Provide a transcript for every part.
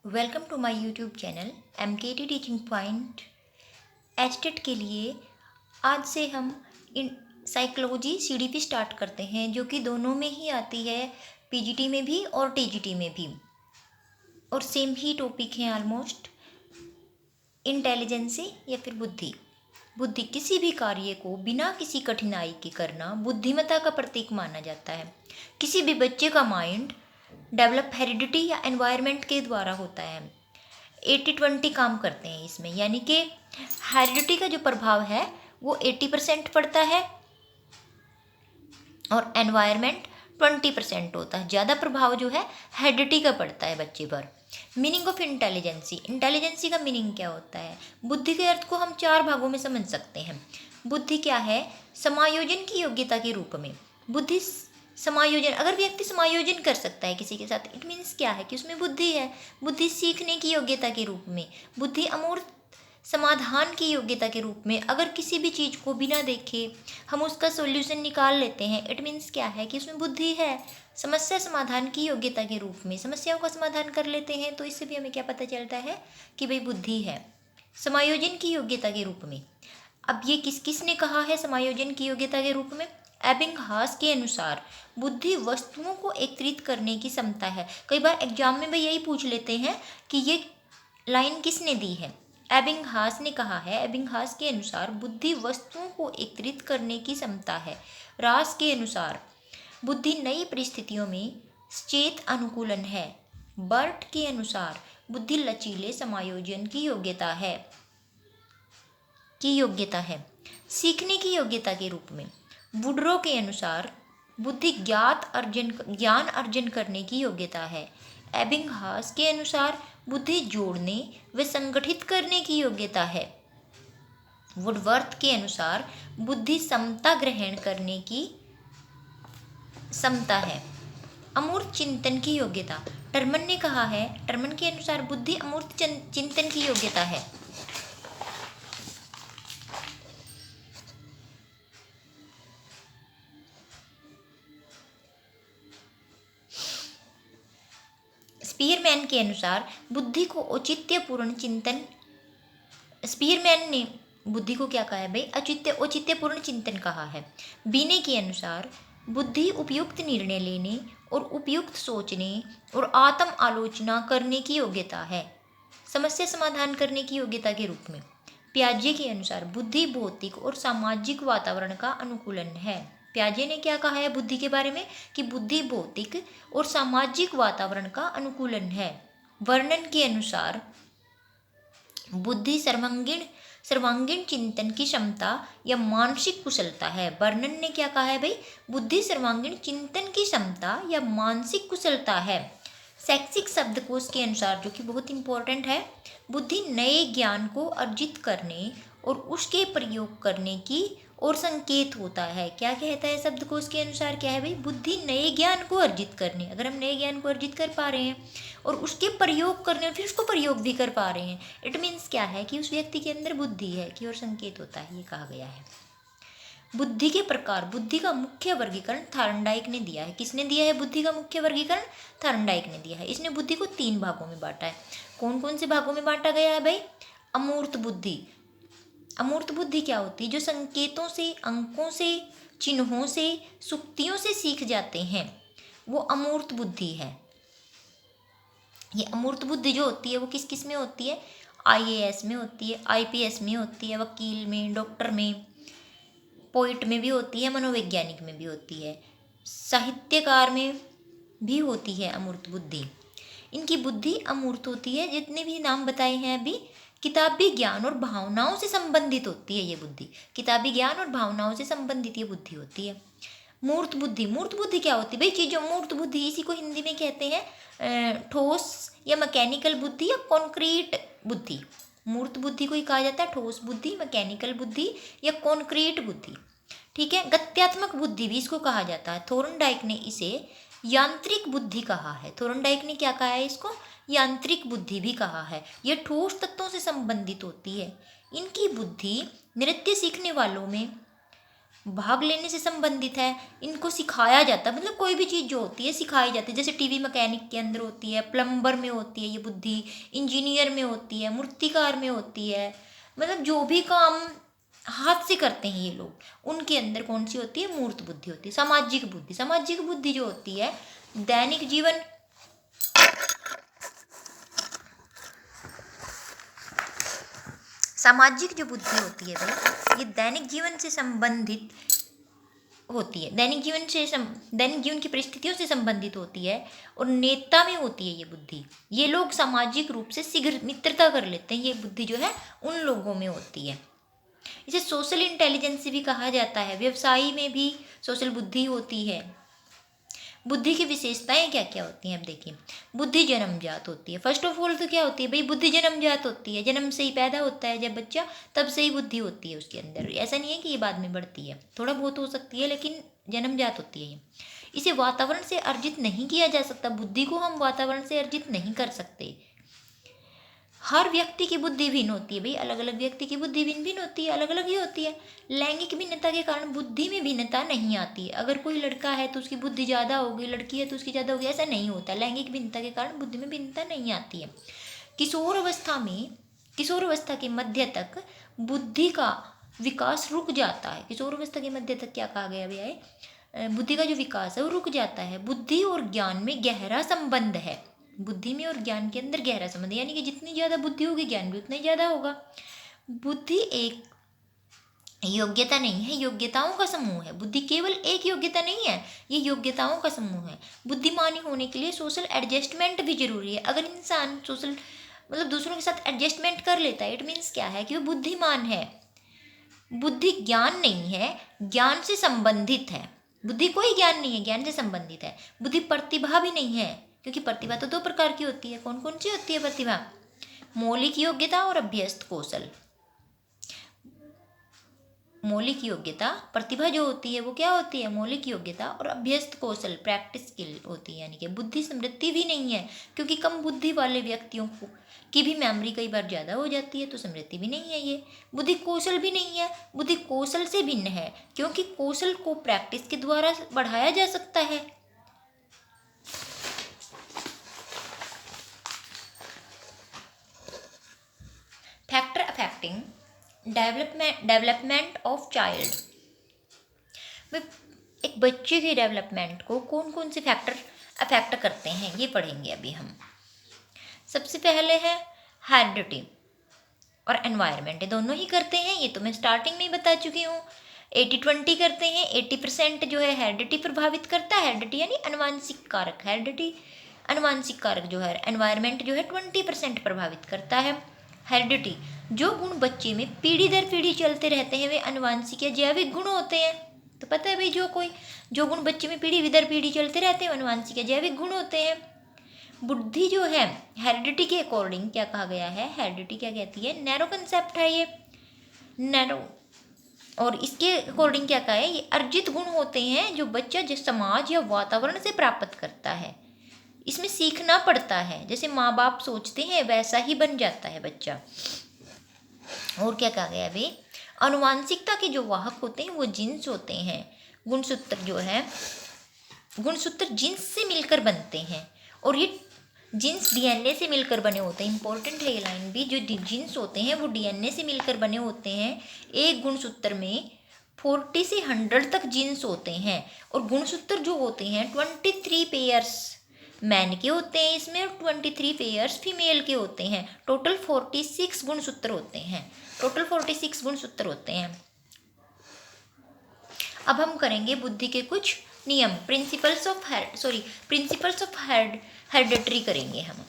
Welcome to my YouTube channel MKT teaching point. HTET के लिए आज से हम इन साइकोलॉजी CDP स्टार्ट करते हैं, जो कि दोनों में ही आती है, PGT में भी और TGT में भी, और सेम ही टॉपिक है ऑलमोस्ट। इंटेलिजेंसी या फिर बुद्धि। बुद्धि किसी भी कार्य को बिना किसी कठिनाई के करना बुद्धिमत्ता का प्रतीक माना जाता है। किसी भी बच्चे का माइंड डेवलप हेरिडिटी या एनवायरनमेंट के द्वारा होता है। 80-20 काम करते हैं इसमें, यानी कि हेरिडिटी का जो प्रभाव है वो 80% पड़ता है और एनवायरनमेंट 20% होता है। ज़्यादा प्रभाव जो है हेरिडिटी का पड़ता है बच्चे पर। Meaning of intelligency. इंटेलिजेंसी का मीनिंग क्या होता है? बुद्धि के अर्थ को हम 4 भागों में समझ सकते हैं। बुद्धि क्या है? समायोजन की योग्यता के रूप में। बुद्धि समायोजन, अगर व्यक्ति समायोजन कर सकता है किसी के साथ, इट मीन्स क्या है कि उसमें बुद्धि है। बुद्धि सीखने की योग्यता के रूप में। बुद्धि अमूर्त समाधान की योग्यता के रूप में। अगर किसी भी चीज़ को बिना देखे हम उसका सॉल्यूशन निकाल लेते हैं, इट मीन्स क्या है कि उसमें बुद्धि है। समस्या समाधान की योग्यता के रूप में समस्याओं का समाधान कर लेते हैं, तो इससे भी हमें क्या पता चलता है कि भाई बुद्धि है। समायोजन की योग्यता के रूप में। अब ये किसने कहा है समायोजन की योग्यता के रूप में? एबिंगहास के अनुसार बुद्धि वस्तुओं को एकत्रित करने की क्षमता है। कई बार एग्जाम में भी यही पूछ लेते हैं कि ये लाइन किसने दी है। एबिंगहास ने कहा है, एबिंगहास के अनुसार बुद्धि वस्तुओं को एकत्रित करने की क्षमता है। रास के अनुसार बुद्धि नई परिस्थितियों में सचेत अनुकूलन है। बर्ट के अनुसार बुद्धि लचीले समायोजन की योग्यता है सीखने की योग्यता के रूप में। वुडरो के अनुसार बुद्धि ज्ञान अर्जन करने की योग्यता है। एबिंगहास के अनुसार बुद्धि जोड़ने व संगठित करने की योग्यता है। वुडवर्थ के अनुसार बुद्धि समता ग्रहण करने की क्षमता है। अमूर्त चिंतन की योग्यता। टर्मन ने कहा है, टर्मन के अनुसार बुद्धि अमूर्त चिंतन की योग्यता है। स्पीयरमैन के अनुसार बुद्धि को औचित्यपूर्ण चिंतन। स्पीयरमैन ने बुद्धि को क्या कहा है भाई? औचित्यपूर्ण चिंतन कहा है। बीने के अनुसार बुद्धि उपयुक्त निर्णय लेने और उपयुक्त सोचने और आत्म आलोचना करने की योग्यता है, समस्या समाधान करने की योग्यता के रूप में। प्याजे के अनुसार बुद्धि भौतिक और सामाजिक वातावरण का अनुकूलन है। प्याजे ने क्या कहा है बुद्धि के बारे में? कि बुद्धि भौतिक और सामाजिक वातावरण का अनुकूलन है। वर्णन के अनुसार बुद्धि सर्वांगीण चिंतन की क्षमता या मानसिक कुशलता है। वर्णन ने क्या कहा है भाई? बुद्धि सर्वांगीण चिंतन की क्षमता या मानसिक कुशलता है। शैक्षिक शब्दकोश के अनुसार, जो कि बहुत इंपॉर्टेंट है, बुद्धि नए ज्ञान को अर्जित करने और उसके प्रयोग करने की और संकेत होता है। क्या कहता है शब्दकोश के अनुसार? क्या है भाई? बुद्धि नए ज्ञान को अर्जित करने। अगर हम नए ज्ञान को अर्जित कर पा रहे हैं और उसके प्रयोग करने और फिर उसको प्रयोग भी कर पा रहे हैं, इट मीन्स क्या है कि उस व्यक्ति के अंदर बुद्धि है की और संकेत होता है, ये कहा गया है। बुद्धि के प्रकार। बुद्धि का मुख्य वर्गीकरण थार्नडाइक ने दिया है। किसने दिया है बुद्धि का मुख्य वर्गीकरण? थार्नडाइक ने दिया है। इसने बुद्धि को 3 भागों में बांटा है। कौन कौन से भागों में बांटा गया है भाई? अमूर्त बुद्धि। अमूर्त बुद्धि क्या होती है? जो संकेतों से, अंकों से, चिन्हों से, सुक्तियों से सीख जाते हैं, वो अमूर्त बुद्धि है। ये अमूर्त बुद्धि जो होती है वो किस किस में होती है? IAS में होती है, IPS में होती है, वकील में, डॉक्टर में, पोइट में भी होती है, मनोवैज्ञानिक में भी होती है, साहित्यकार में भी होती है अमूर्त बुद्धि। इनकी बुद्धि अमूर्त होती है। जितने भी नाम बताए हैं अभी, किताबी ज्ञान और भावनाओं से संबंधित होती है ये बुद्धि। किताबी ज्ञान और भावनाओं से संबंधित ये बुद्धि होती है। मूर्त बुद्धि। मूर्त बुद्धि क्या होती है भाई? चीज़ों, मूर्त बुद्धि इसी को हिंदी में कहते हैं ठोस या मैकेनिकल बुद्धि या कॉन्क्रीट बुद्धि। मूर्त बुद्धि को ही कहा जाता है ठोस बुद्धि, मैकेनिकल बुद्धि या कॉन्क्रीट बुद्धि। ठीक है। गत्यात्मक बुद्धि भी इसको कहा जाता है। थोर्नडाइक ने इसे यांत्रिक बुद्धि कहा है। थोर्नडाइक ने क्या कहा है इसको? यांत्रिक बुद्धि भी कहा है। यह ठोस तत्वों से संबंधित होती है। इनकी बुद्धि नृत्य सीखने वालों में भाग लेने से संबंधित है। इनको सिखाया जाता है, मतलब कोई भी चीज़ जो होती है सिखाई जाती है। जैसे टीवी मैकेनिक के अंदर होती है, प्लम्बर में होती है ये बुद्धि, इंजीनियर में होती है, मूर्तिकार में होती है। मतलब जो भी काम हाथ से करते हैं ये लोग, उनके अंदर कौन सी होती है? मूर्त बुद्धि होती है। सामाजिक बुद्धि, सामाजिक बुद्धि जो होती है दैनिक जीवन, सामाजिक जो बुद्धि होती है भाई, ये दैनिक जीवन से संबंधित होती है, दैनिक जीवन की परिस्थितियों से संबंधित होती है और नेता में होती है ये बुद्धि। ये लोग सामाजिक रूप से शीघ्र मित्रता कर लेते हैं, ये बुद्धि जो है उन लोगों में होती है। इसे सोशल इंटेलिजेंस भी कहा जाता है। व्यवसाय में भी सोशल बुद्धि होती है। बुद्धि की विशेषताएं क्या क्या होती हैं? अब देखिए, बुद्धि जन्मजात होती है। फर्स्ट ऑफ ऑल तो क्या होती है भाई? बुद्धि जन्मजात होती है, जन्म से ही पैदा होता है जब बच्चा, तब से ही बुद्धि होती है उसके अंदर। ऐसा नहीं है कि ये बाद में बढ़ती है, थोड़ा बहुत हो सकती है, लेकिन जन्मजात होती है ये। इसे वातावरण से अर्जित नहीं किया जा सकता। बुद्धि को हम वातावरण से अर्जित नहीं कर सकते। हर व्यक्ति की बुद्धि भिन्न होती है भाई, अलग अलग व्यक्ति की बुद्धि भिन्न भिन्न होती है, अलग अलग ही होती है। लैंगिक भिन्नता के कारण बुद्धि में भिन्नता नहीं आती है। अगर कोई लड़का है तो उसकी बुद्धि ज़्यादा होगी, लड़की है तो उसकी ज़्यादा होगी, ऐसा नहीं होता। लैंगिक भिन्नता के कारण बुद्धि में भिन्नता नहीं आती है। किशोर अवस्था में, किशोर अवस्था के मध्य तक बुद्धि का विकास रुक जाता है। किशोर अवस्था के मध्य तक क्या कहा गया भैया है? बुद्धि का जो विकास है वो रुक जाता है। बुद्धि और ज्ञान में गहरा संबंध है। बुद्धि में और ज्ञान के अंदर गहरा संबंध है, यानी कि जितनी ज़्यादा बुद्धि होगी ज्ञान भी उतना ही ज़्यादा होगा। बुद्धि एक योग्यता नहीं है, योग्यताओं का समूह है। बुद्धि केवल एक योग्यता नहीं है, ये योग्यताओं का समूह है। बुद्धिमानी होने के लिए सोशल एडजस्टमेंट भी जरूरी है। अगर इंसान सोशल मतलब दूसरों के साथ एडजस्टमेंट कर लेता है, इट मीन्स क्या है कि वो बुद्धिमान है। बुद्धि ज्ञान नहीं है, ज्ञान से संबंधित है। बुद्धि कोई ज्ञान नहीं है, ज्ञान से संबंधित है। बुद्धि प्रतिभा भी नहीं है, क्योंकि प्रतिभा तो दो प्रकार की होती है। कौन कौन सी होती है प्रतिभा? मौलिक योग्यता और अभ्यस्त कौशल। मौलिक योग्यता, प्रतिभा जो होती है वो क्या होती है? मौलिक योग्यता और अभ्यस्त कौशल, प्रैक्टिस स्किल होती है। यानी कि बुद्धि समृद्धि भी नहीं है, क्योंकि कम बुद्धि वाले व्यक्तियों को की भी मेमोरी कई बार ज़्यादा हो जाती है, तो समृद्धि भी नहीं है ये। बुद्धि कौशल भी नहीं है, बुद्धि कौशल से भिन्न है, क्योंकि कौशल को प्रैक्टिस के द्वारा बढ़ाया जा सकता है। Factor affecting development of child. एक बच्चे के डेवलपमेंट को कौन कौन से फैक्टर अफेक्ट करते हैं ये पढ़ेंगे अभी हम। सबसे पहले है हेरिडिटी और एनवायरनमेंट, ये दोनों ही करते हैं। ये तो मैं स्टार्टिंग में ही बता चुकी हूँ। 80-20 करते हैं। 80% जो है हेरिडिटी प्रभावित करता है, हेरिडिटी यानी अनुवांशिक कारक। हेरिडिटी अनुवांशिक कारक जो है, एनवायरनमेंट जो है 20% प्रभावित करता है। हेरिडिटी, जो गुण बच्चे में पीढ़ी दर पीढ़ी चलते रहते हैं वे अनुवांशिक या जैविक गुण होते हैं। तो पता है भाई, जो गुण बच्चे में पीढ़ी दर पीढ़ी चलते रहते हैं अनुवांशिक या जैविक गुण होते हैं। बुद्धि जो है हेरिडिटी के अकॉर्डिंग क्या कहा गया है? हेरिडिटी क्या कहती है? नैरो कंसेप्ट है ये, नैरो। और इसके अकॉर्डिंग क्या कहा है? ये अर्जित गुण होते हैं जो बच्चा जिस समाज या वातावरण से प्राप्त करता है। इसमें सीखना पड़ता है, जैसे माँ बाप सोचते हैं वैसा ही बन जाता है बच्चा। और क्या कहा गया भाई? अनुवांशिकता के जो वाहक होते हैं वो जीन्स होते हैं। गुणसूत्र जो है, गुणसूत्र जीन्स से मिलकर बनते हैं, और ये जीन्स डीएनए से मिलकर बने होते हैं। इंपॉर्टेंट है ये लाइन भी, जो जीन्स होते हैं वो डीएनए से मिलकर बने होते हैं। एक गुणसूत्र में 40 से 100 तक जीन्स होते हैं, और गुणसूत्र जो होते हैं 23 पेयर्स मैन के होते हैं इसमें, और 23 पेयर्स फीमेल के होते हैं। टोटल 46 गुणसूत्र होते हैं, टोटल 46 गुणसूत्र होते हैं। अब हम करेंगे बुद्धि के कुछ नियम, प्रिंसिपल्स ऑफ हेरिडिटी करेंगे हम।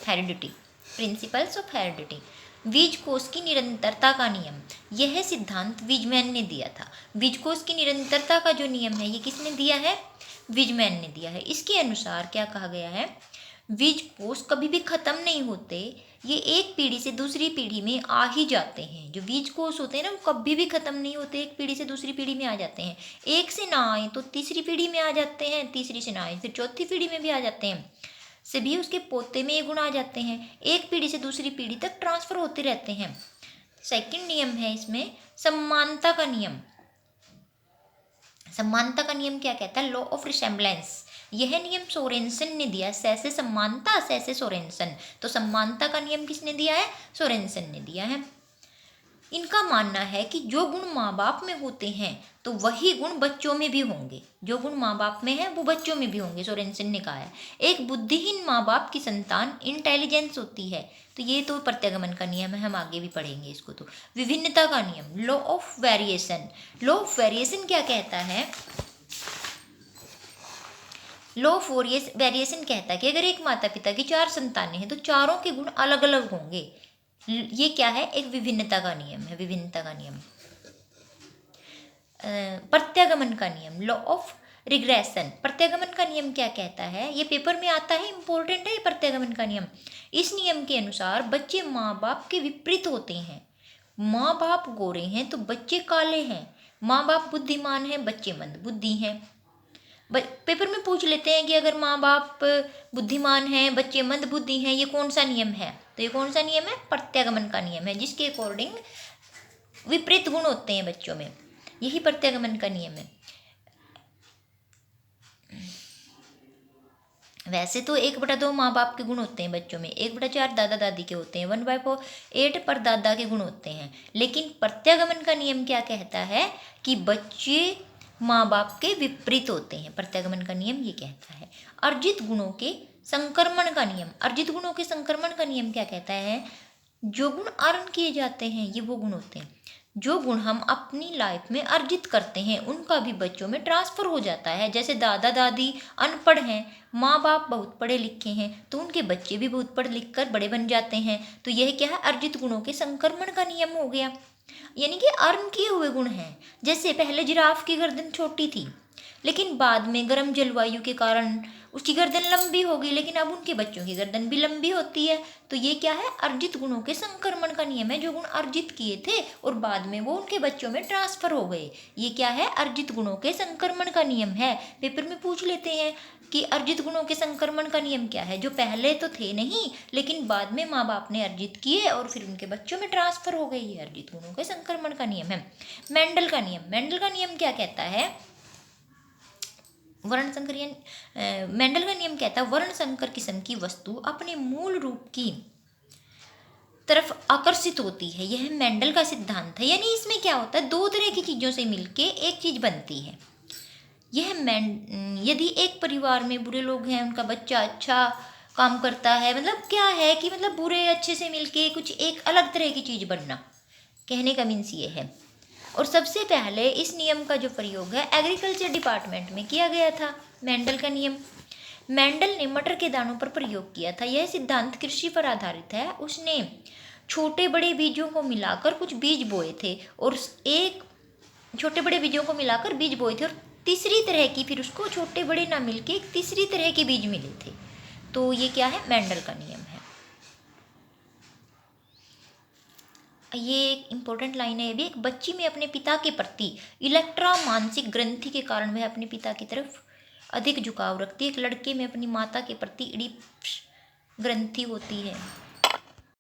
Heredity, principles of heredity. बीजकोष की निरंतरता का नियम, यह सिद्धांत विजमैन ने दिया था। बीजकोष की निरंतरता का जो नियम है ये किसने दिया है? विजमैन ने दिया है। इसके अनुसार क्या कहा गया है? बीजकोष कभी भी खत्म नहीं होते, ये एक पीढ़ी से दूसरी पीढ़ी में आ ही जाते हैं। जो बीजकोष होते हैं ना वो कभी भी खत्म नहीं होते, एक पीढ़ी से दूसरी पीढ़ी में आ जाते हैं। एक से ना आए तो तीसरी पीढ़ी में आ जाते हैं, तीसरी से ना आए फिर चौथी पीढ़ी में भी आ जाते हैं, सभी उसके पोते में ये गुण आ जाते हैं। एक पीढ़ी से दूसरी पीढ़ी तक ट्रांसफर होते रहते हैं। सेकंड नियम है इसमें समानता का नियम। समानता का नियम क्या कहता है? Law of resemblance. यह नियम सोरेनसन ने दिया। सैसे समानता, सैसे सोरेनसन। तो समानता का नियम किसने दिया है? सोरेनसन ने दिया है। इनका मानना है कि जो गुण माँ बाप में होते हैं तो वही गुण बच्चों में भी होंगे। जो गुण माँ बाप में है वो बच्चों में भी होंगे, सोरेनसन ने कहा है। एक बुद्धिहीन माँ बाप की संतान इंटेलिजेंस होती है। तो ये तो प्रत्यागमन का नियम है, हम आगे भी पढ़ेंगे इसको। तो विभिन्नता का नियम, law of variation. Law of variation क्या कहता है? लॉ ऑफ वेरिएशन कहता है कि अगर एक माता पिता की 4 संतानें हैं तो चारों के गुण अलग अलग होंगे। ये क्या है? एक विभिन्नता का नियम है, विभिन्नता का नियम। प्रत्यागमन का नियम, लॉ ऑफ रिग्रेशन। प्रत्यागमन का नियम क्या कहता है? ये पेपर में आता है, इंपॉर्टेंट है ये प्रत्यागमन का नियम। इस नियम के अनुसार बच्चे माँ बाप के विपरीत होते हैं। माँ बाप गोरे हैं तो बच्चे काले हैं। माँ बाप बुद्धिमान हैं, बच्चे मंदबुद्धि हैं। पेपर में पूछ लेते हैं कि अगर माँ बाप बुद्धिमान हैं, बच्चे मंदबुद्धि हैं, ये कौन सा नियम है? तो ये कौन सा नियम है? प्रत्यागमन का नियम है, जिसके अकॉर्डिंग विपरीत गुण होते हैं बच्चों में। यही प्रत्यागमन का नियम है। वैसे तो 1/2 माँ बाप के गुण होते हैं बच्चों में, 1/4 दादा दादी के होते हैं, 1/8 पर दादा के गुण होते हैं। लेकिन प्रत्यागमन का नियम क्या कहता है? कि बच्चे माँ बाप के विपरीत होते हैं। प्रत्यागमन का नियम ये कहता है। अर्जित गुणों के संक्रमण का नियम। अर्जित गुणों के संक्रमण का नियम क्या कहता है? जो गुण अर्न किए जाते हैं ये वो गुण होते हैं। जो गुण हम अपनी लाइफ में अर्जित करते हैं उनका भी बच्चों में ट्रांसफर हो जाता है। जैसे दादा दादी अनपढ़ हैं, माँ बाप बहुत पढ़े लिखे हैं, तो उनके बच्चे भी बहुत पढ़ लिख कर बड़े बन जाते हैं। तो यह क्या है? अर्जित गुणों के संक्रमण का नियम हो गया। यानी कि अर्न किए हुए गुण हैं। जैसे पहले जिराफ की गर्दन छोटी थी, लेकिन बाद में गर्म जलवायु के कारण उसकी गर्दन लंबी हो गई, लेकिन अब उनके बच्चों की गर्दन भी लंबी होती है। तो ये क्या है? अर्जित गुणों के संक्रमण का नियम है। जो गुण अर्जित किए थे और बाद में वो उनके बच्चों में ट्रांसफर हो गए, ये क्या है? अर्जित गुणों के संक्रमण का नियम है। पेपर में पूछ लेते हैं कि अर्जित गुणों के संक्रमण का नियम क्या है? जो पहले तो थे नहीं, लेकिन बाद में माँ बाप ने अर्जित किए और फिर उनके बच्चों में ट्रांसफर हो गए, ये अर्जित गुणों के संक्रमण का नियम है। मेंडल का नियम। मेंडल का नियम क्या कहता है? वर्ण संकर। मेंडल का नियम कहता है वर्ण संकर किस्म की वस्तु अपने मूल रूप की तरफ आकर्षित होती है। यह मेंडल का सिद्धांत है। यानी इसमें क्या होता है? 2 तरह की चीज़ों से मिलके एक चीज़ बनती है। यदि एक परिवार में बुरे लोग हैं, उनका बच्चा अच्छा काम करता है, मतलब क्या है कि मतलब बुरे अच्छे से मिलके कुछ एक अलग तरह की चीज़ बनना, कहने का मीन्स ये है। और सबसे पहले इस नियम का जो प्रयोग है एग्रीकल्चर डिपार्टमेंट में किया गया था, मेंडल का नियम। मेंडल ने मटर के दानों पर प्रयोग किया था। यह सिद्धांत कृषि पर आधारित है। उसने छोटे बड़े बीजों को मिलाकर कुछ बीज बोए थे और एक छोटे बड़े बीजों को मिलाकर बीज बोए थे, और तीसरी तरह की, फिर उसको छोटे बड़े ना मिलके एक तीसरी तरह के बीज मिले थे। तो ये क्या है? मेंडल का नियम है। ये एक इम्पोर्टेंट लाइन है। ये भी एक बच्ची में अपने पिता के प्रति इलेक्ट्रा मानसिक ग्रंथि के कारण वह अपने पिता की तरफ अधिक झुकाव रखती है। एक लड़के में अपनी माता के प्रति इडिप्स ग्रंथि होती है।